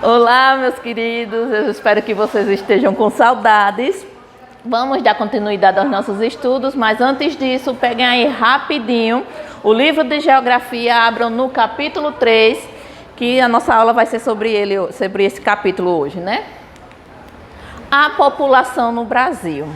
Olá, meus queridos, eu espero que vocês estejam com saudades. Vamos dar continuidade aos nossos estudos, mas antes disso, peguem aí rapidinho o livro de Geografia, abram no capítulo 3, que a nossa aula vai ser sobre esse capítulo hoje, né? A população no Brasil.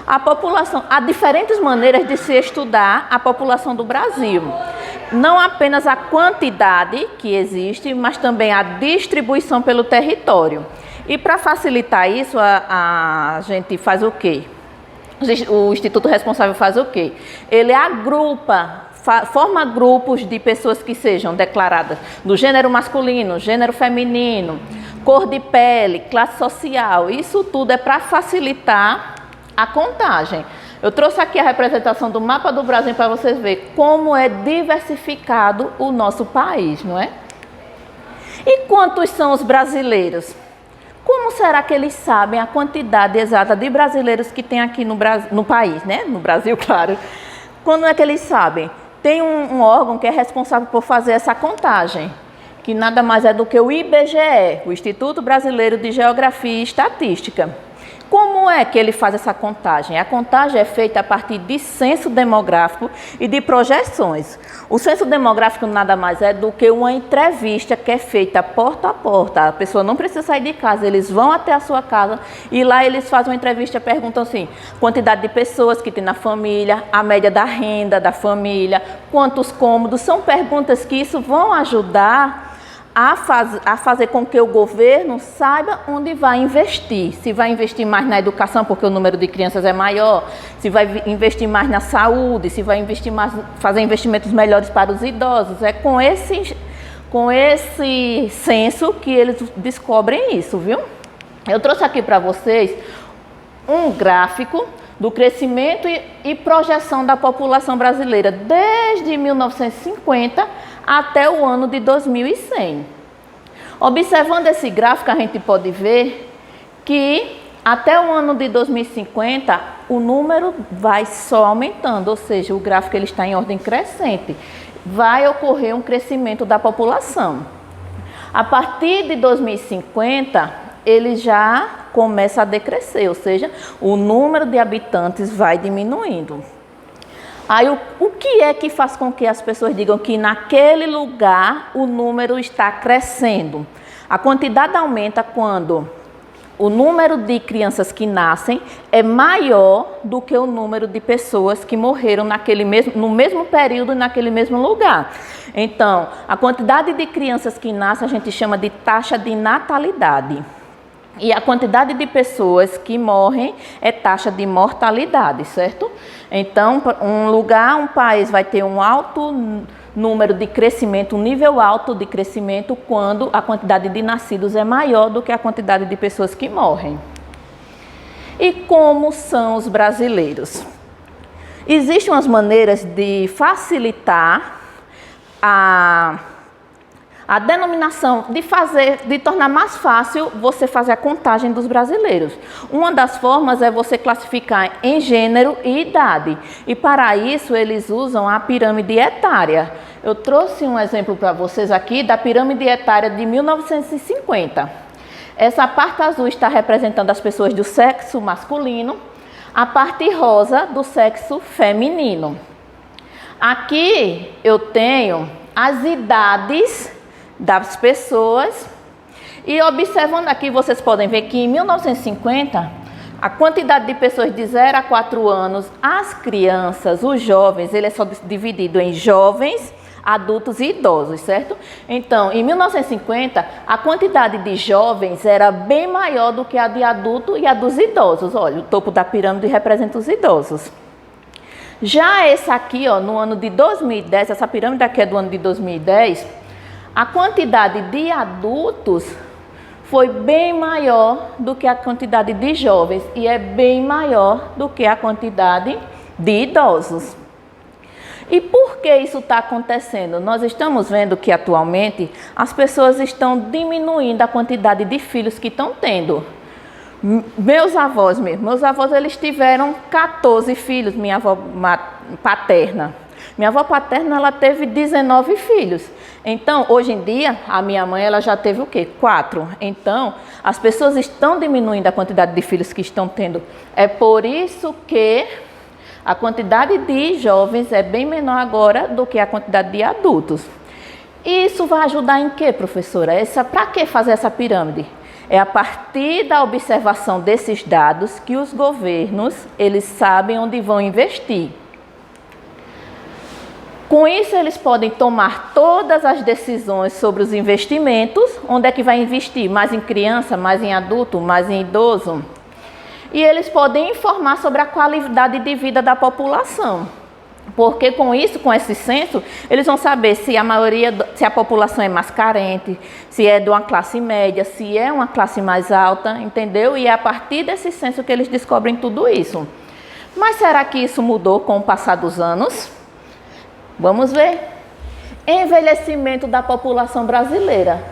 Há diferentes maneiras de se estudar a população do Brasil. Não apenas a quantidade que existe, mas também a distribuição pelo território. E para facilitar isso, a gente faz o quê? O Instituto responsável faz o quê? Ele forma grupos de pessoas que sejam declaradas do gênero masculino, gênero feminino, cor de pele, classe social. Isso tudo é para facilitar a contagem. Eu trouxe aqui a representação do mapa do Brasil para vocês verem como é diversificado o nosso país, não é? E quantos são os brasileiros? Como será que eles sabem a quantidade exata de brasileiros que tem aqui no país, né? No Brasil, claro. Quando é que eles sabem? Tem um órgão que é responsável por fazer essa contagem, que nada mais é do que o IBGE, o Instituto Brasileiro de Geografia e Estatística. Como é que ele faz essa contagem? A contagem é feita a partir de censo demográfico e de projeções. O censo demográfico nada mais é do que uma entrevista que é feita porta a porta. A pessoa não precisa sair de casa, eles vão até a sua casa e lá eles fazem uma entrevista, perguntam assim, quantidade de pessoas que tem na família, a média da renda da família, quantos cômodos. São perguntas que isso vão ajudar a fazer com que o governo saiba onde vai investir. Se vai investir mais na educação, porque o número de crianças é maior, se vai investir mais na saúde, se vai investir mais, fazer investimentos melhores para os idosos. É com esse censo que eles descobrem isso, viu? Eu trouxe aqui para vocês um gráfico do crescimento e projeção da população brasileira desde 1950 até o ano de 2100. Observando esse gráfico, a gente pode ver que até o ano de 2050 o número vai só aumentando, ou seja, o gráfico ele está em ordem crescente. Vai ocorrer um crescimento da população. A partir de 2050, ele já começa a decrescer, ou seja, o número de habitantes vai diminuindo. Aí, o que é que faz com que as pessoas digam que naquele lugar o número está crescendo? A quantidade aumenta quando o número de crianças que nascem é maior do que o número de pessoas que morreram no mesmo período e naquele mesmo lugar. Então, a quantidade de crianças que nascem a gente chama de taxa de natalidade. E a quantidade de pessoas que morrem é taxa de mortalidade, certo? Então, um país vai ter um alto número de crescimento, um nível alto de crescimento quando a quantidade de nascidos é maior do que a quantidade de pessoas que morrem. E como são os brasileiros? Existem umas maneiras de facilitar a denominação, de tornar mais fácil você fazer a contagem dos brasileiros. Uma das formas é você classificar em gênero e idade. E para isso eles usam a pirâmide etária. Eu trouxe um exemplo para vocês aqui da pirâmide etária de 1950. Essa parte azul está representando as pessoas do sexo masculino, a parte rosa do sexo feminino. Aqui eu tenho as idades das pessoas e observando aqui vocês podem ver que em 1950 a quantidade de pessoas de 0 a 4 anos, as crianças, os jovens, ele é só dividido em jovens, adultos e idosos, certo? Então, em 1950 a quantidade de jovens era bem maior do que a de adulto e a dos idosos. Olha, o topo da pirâmide representa os idosos. Já esse aqui, ó, no ano de 2010, essa pirâmide aqui é do ano de 2010, a quantidade de adultos foi bem maior do que a quantidade de jovens e é bem maior do que a quantidade de idosos. E por que isso está acontecendo? Nós estamos vendo que atualmente as pessoas estão diminuindo a quantidade de filhos que estão tendo. Meus avós eles tiveram 14 filhos, minha avó paterna. Minha avó paterna, ela teve 19 filhos. Então, hoje em dia, a minha mãe, ela já teve o quê? 4. Então, as pessoas estão diminuindo a quantidade de filhos que estão tendo. É por isso que a quantidade de jovens é bem menor agora do que a quantidade de adultos. Isso vai ajudar em quê, professora? Para que fazer essa pirâmide? É a partir da observação desses dados que os governos, eles sabem onde vão investir. Com isso, eles podem tomar todas as decisões sobre os investimentos, onde é que vai investir, mais em criança, mais em adulto, mais em idoso. E eles podem informar sobre a qualidade de vida da população. Porque com isso, com esse censo, eles vão saber se a população é mais carente, se é de uma classe média, se é uma classe mais alta, entendeu? E é a partir desse censo que eles descobrem tudo isso. Mas será que isso mudou com o passar dos anos? Vamos ver. Envelhecimento da população brasileira.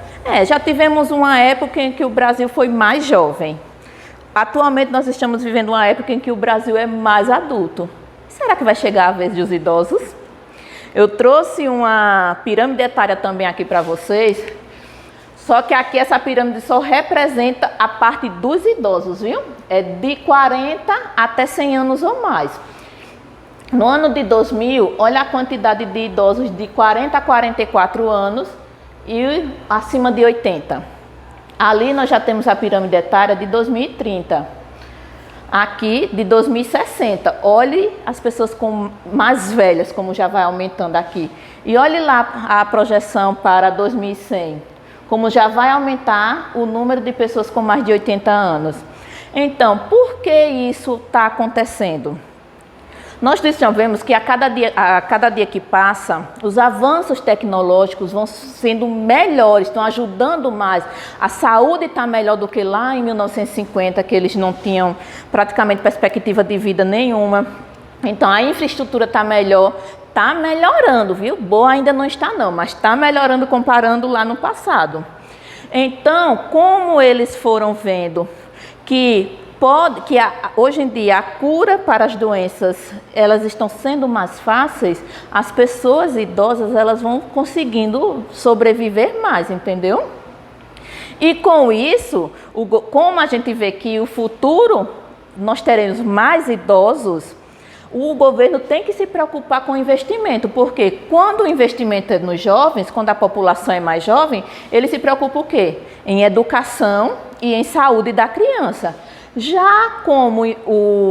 Já tivemos uma época em que o Brasil foi mais jovem. Atualmente nós estamos vivendo uma época em que o Brasil é mais adulto. Será que vai chegar a vez dos idosos? Eu trouxe uma pirâmide etária também aqui para vocês. Só que aqui essa pirâmide só representa a parte dos idosos, viu? É de 40 até 100 anos ou mais. No ano de 2000, olha a quantidade de idosos de 40 a 44 anos e acima de 80. Ali nós já temos a pirâmide etária de 2030. Aqui de 2060. Olhe as pessoas mais velhas, como já vai aumentando aqui. E olhe lá a projeção para 2100, como já vai aumentar o número de pessoas com mais de 80 anos. Então, por que isso está acontecendo? Nós vemos que a cada dia que passa, os avanços tecnológicos vão sendo melhores, estão ajudando mais. A saúde está melhor do que lá em 1950, que eles não tinham praticamente perspectiva de vida nenhuma. Então, a infraestrutura está melhor, está melhorando, viu? Boa ainda não está não, mas está melhorando comparando lá no passado. Então, como eles foram vendo que hoje em dia a cura para as doenças, elas estão sendo mais fáceis, as pessoas idosas, elas vão conseguindo sobreviver mais, entendeu? E com isso, como a gente vê que o futuro nós teremos mais idosos, o governo tem que se preocupar com o investimento, porque quando o investimento é nos jovens, quando a população é mais jovem, ele se preocupa o quê? Em educação e em saúde da criança. Já como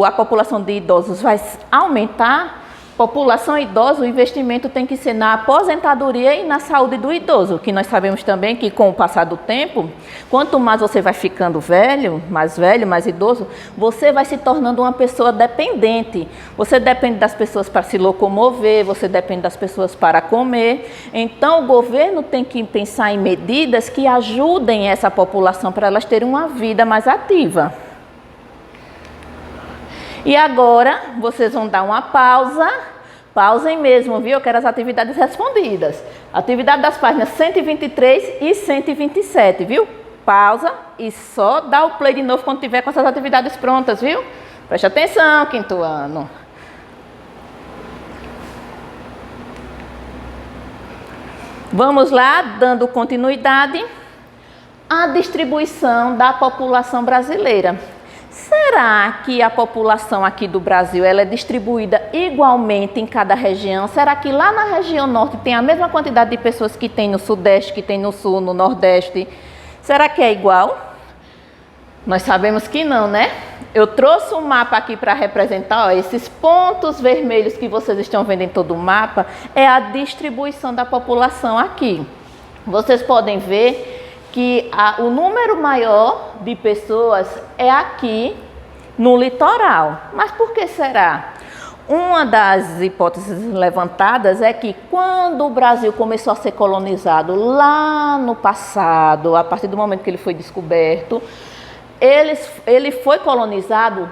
a população de idosos vai aumentar, população idosa, o investimento tem que ser na aposentadoria e na saúde do idoso, que nós sabemos também que com o passar do tempo, quanto mais você vai ficando velho, mais idoso, você vai se tornando uma pessoa dependente. Você depende das pessoas para se locomover, você depende das pessoas para comer. Então o governo tem que pensar em medidas que ajudem essa população para elas terem uma vida mais ativa. E agora, vocês vão dar uma pausa. Pausem mesmo, viu? Eu quero as atividades respondidas. Atividade das páginas 123 e 127, viu? Pausa e só dá o play de novo quando tiver com essas atividades prontas, viu? Preste atenção, quinto ano. Vamos lá, dando continuidade à distribuição da população brasileira. Será que a população aqui do Brasil ela é distribuída igualmente em cada região? Será que lá na região norte tem a mesma quantidade de pessoas que tem no sudeste, que tem no sul, no nordeste? Será que é igual? Nós sabemos que não, né? Eu trouxe um mapa aqui para representar, esses pontos vermelhos que vocês estão vendo em todo o mapa, é a distribuição da população aqui. Vocês podem ver que o número maior de pessoas é aqui no litoral. Mas por que será? Uma das hipóteses levantadas é que quando o Brasil começou a ser colonizado lá no passado, a partir do momento que ele foi descoberto, ele foi colonizado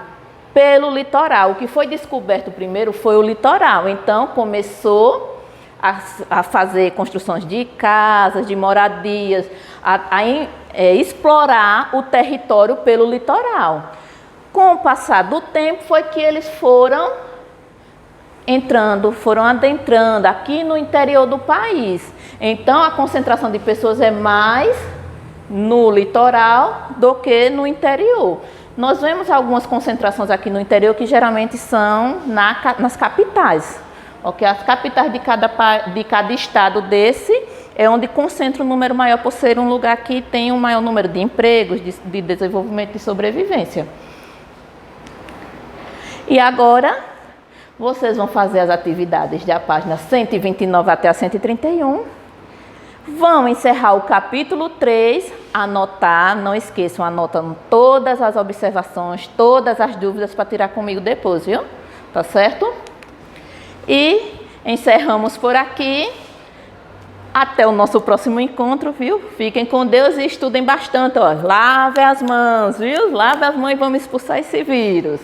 pelo litoral. O que foi descoberto primeiro foi o litoral. Então começou a fazer construções de casas, de moradias, a explorar o território pelo litoral. Com o passar do tempo foi que eles foram foram adentrando aqui no interior do país. Então, a concentração de pessoas é mais no litoral do que no interior. Nós vemos algumas concentrações aqui no interior que geralmente são nas capitais. Okay? As capitais de cada estado desse é onde concentra um número maior por ser um lugar que tem um maior número de empregos, de desenvolvimento e sobrevivência. E agora, vocês vão fazer as atividades da página 129 até a 131. Vão encerrar o capítulo 3, anotar, não esqueçam, anotam todas as observações, todas as dúvidas para tirar comigo depois, viu? Tá certo? E encerramos por aqui. Até o nosso próximo encontro, viu? Fiquem com Deus e estudem bastante, ó. Lave as mãos, viu? Lave as mãos e vamos expulsar esse vírus.